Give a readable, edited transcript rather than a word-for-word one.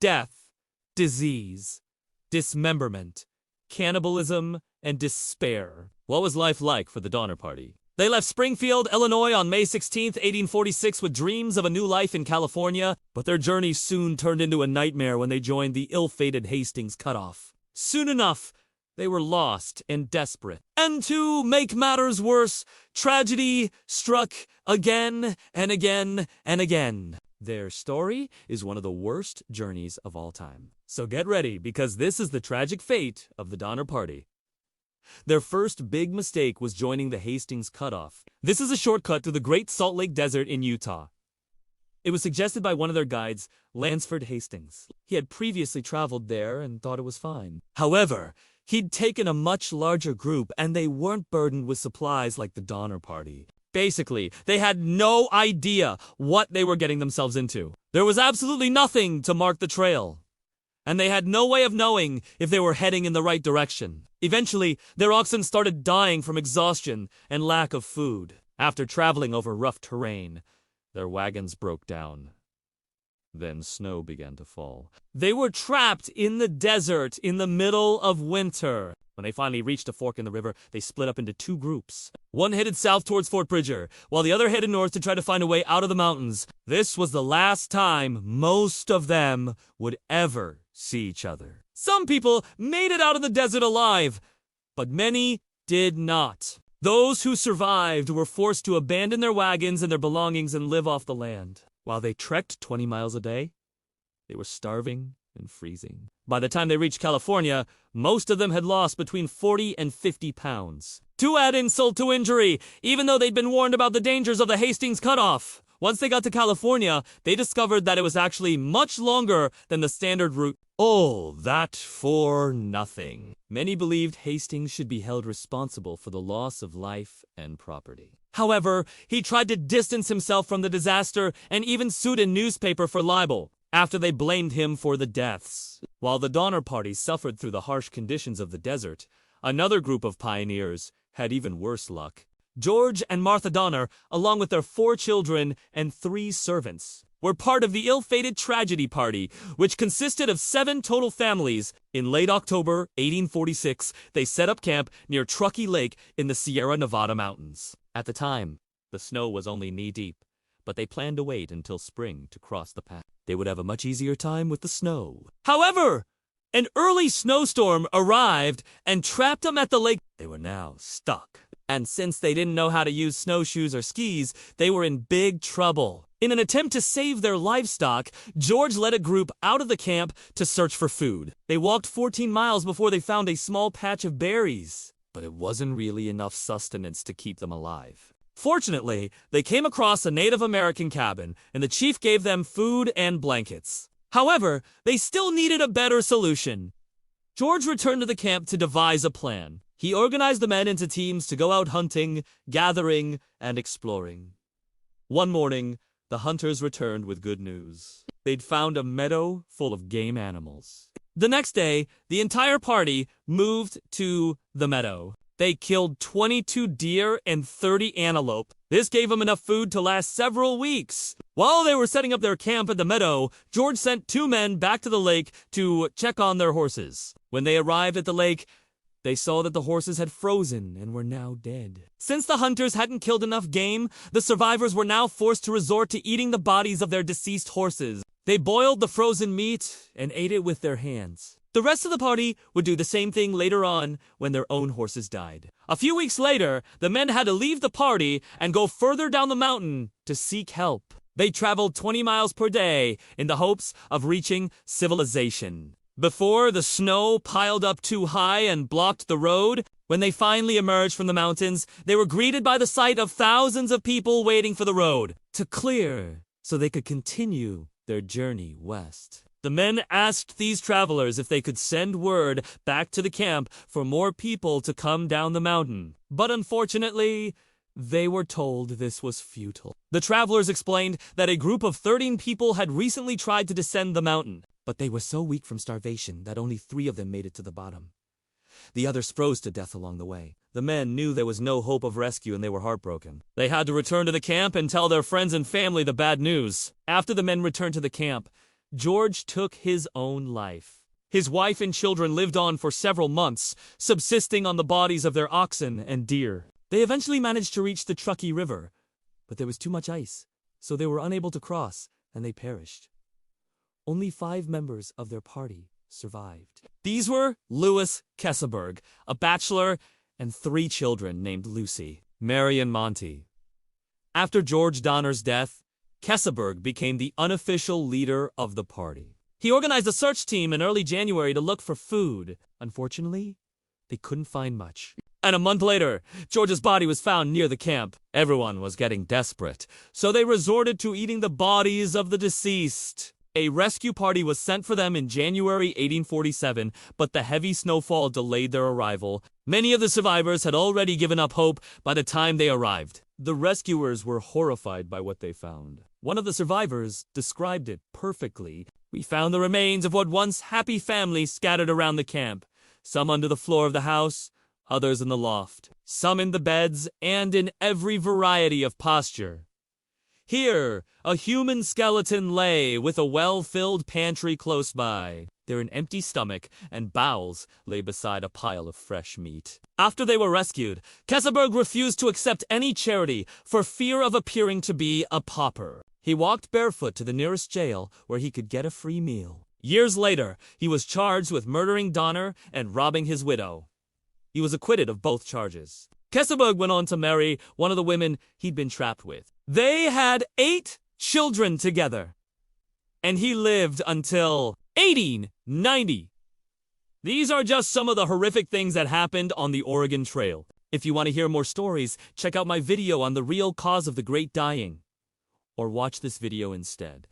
death, disease, dismemberment, cannibalism, and despair. What was life like for the Donner Party? They left Springfield, Illinois on May 16, 1846 with dreams of a new life in California, but their journey soon turned into a nightmare when they joined the ill-fated Hastings Cutoff. Soon enough, they were lost and desperate. And to make matters worse, tragedy struck again and again and again. Their story is one of the worst journeys of all time. So get ready, because this is the tragic fate of the Donner Party. Their first big mistake was joining the Hastings Cutoff. This is a shortcut through the Great Salt Lake Desert in Utah. It was suggested by one of their guides, Lansford Hastings. He had previously traveled there and thought it was fine. However, he'd taken a much larger group, and they weren't burdened with supplies like the Donner Party. Basically, they had no idea what they were getting themselves into. There was absolutely nothing to mark the trail, and they had no way of knowing if they were heading in the right direction. Eventually, their oxen started dying from exhaustion and lack of food. After traveling over rough terrain, their wagons broke down. Then snow began to fall. They were trapped in the desert in the middle of winter. When they finally reached a fork in the river, they split up into two groups. One headed south towards Fort Bridger, while the other headed north to try to find a way out of the mountains. This was the last time most of them would ever see each other. Some people made it out of the desert alive, but many did not. Those who survived were forced to abandon their wagons and their belongings and live off the land. While they trekked 20 miles a day, they were starving and freezing. By the time they reached California, most of them had lost between 40 and 50 pounds. To add insult to injury, even though they'd been warned about the dangers of the Hastings Cutoff. Once they got to California, they discovered that it was actually much longer than the standard route. All that for nothing. Many believed Hastings should be held responsible for the loss of life and property. However, he tried to distance himself from the disaster and even sued a newspaper for libel after they blamed him for the deaths. While the Donner Party suffered through the harsh conditions of the desert, another group of pioneers had even worse luck. George and Martha Donner, along with their 4 children and 3 servants, were part of the ill-fated tragedy party, which consisted of 7 total families. In late October 1846, they set up camp near Truckee Lake in the Sierra Nevada mountains. At the time, the snow was only knee-deep, but they planned to wait until spring to cross the path. They would have a much easier time with the snow. However, an early snowstorm arrived and trapped them at the lake. They were now stuck. And since they didn't know how to use snowshoes or skis, they were in big trouble. In an attempt to save their livestock, George led a group out of the camp to search for food. They walked 14 miles before they found a small patch of berries, but it wasn't really enough sustenance to keep them alive. Fortunately, they came across a Native American cabin, and the chief gave them food and blankets. However, they still needed a better solution. George returned to the camp to devise a plan. He organized the men into teams to go out hunting, gathering, and exploring. One morning, the hunters returned with good news. They'd found a meadow full of game animals. The next day, the entire party moved to the meadow. They killed 22 deer and 30 antelope. This gave them enough food to last several weeks. While they were setting up their camp at the meadow, George sent 2 men back to the lake to check on their horses. When they arrived at the lake, they saw that the horses had frozen and were now dead. Since the hunters hadn't killed enough game, the survivors were now forced to resort to eating the bodies of their deceased horses. They boiled the frozen meat and ate it with their hands. The rest of the party would do the same thing later on when their own horses died. A few weeks later, the men had to leave the party and go further down the mountain to seek help. They traveled 20 miles per day in the hopes of reaching civilization. Before the snow piled up too high and blocked the road, when they finally emerged from the mountains, they were greeted by the sight of thousands of people waiting for the road to clear so they could continue their journey west. The men asked these travelers if they could send word back to the camp for more people to come down the mountain. But unfortunately, they were told this was futile. The travelers explained that a group of 13 people had recently tried to descend the mountain, but they were so weak from starvation that only 3 of them made it to the bottom. The others froze to death along the way. The men knew there was no hope of rescue and they were heartbroken. They had to return to the camp and tell their friends and family the bad news. After the men returned to the camp, George took his own life. His wife and children lived on for several months, subsisting on the bodies of their oxen and deer. They eventually managed to reach the Truckee River, but there was too much ice, so they were unable to cross, and they perished. Only 5 members of their party survived. These were Lewis Keseberg, a bachelor, and 3 children named Lucy, Mary, and Monty. After George Donner's death, Keseberg became the unofficial leader of the party. He organized a search team in early January to look for food. Unfortunately, they couldn't find much. And a month later, George's body was found near the camp. Everyone was getting desperate, so they resorted to eating the bodies of the deceased. A rescue party was sent for them in January 1847, but the heavy snowfall delayed their arrival. Many of the survivors had already given up hope by the time they arrived. The rescuers were horrified by what they found. One of the survivors described it perfectly. "We found the remains of what once happy families scattered around the camp, some under the floor of the house, others in the loft, some in the beds, and in every variety of posture. Here, a human skeleton lay with a well-filled pantry close by. There an empty stomach and bowels lay beside a pile of fresh meat." After they were rescued, Keseberg refused to accept any charity for fear of appearing to be a pauper. He walked barefoot to the nearest jail where he could get a free meal. Years later, he was charged with murdering Donner and robbing his widow. He was acquitted of both charges. Keseberg went on to marry one of the women he'd been trapped with. They had 8 children together, and he lived until 1890. These are just some of the horrific things that happened on the Oregon Trail. If you want to hear more stories, check out my video on the real cause of the Great Dying, or watch this video instead.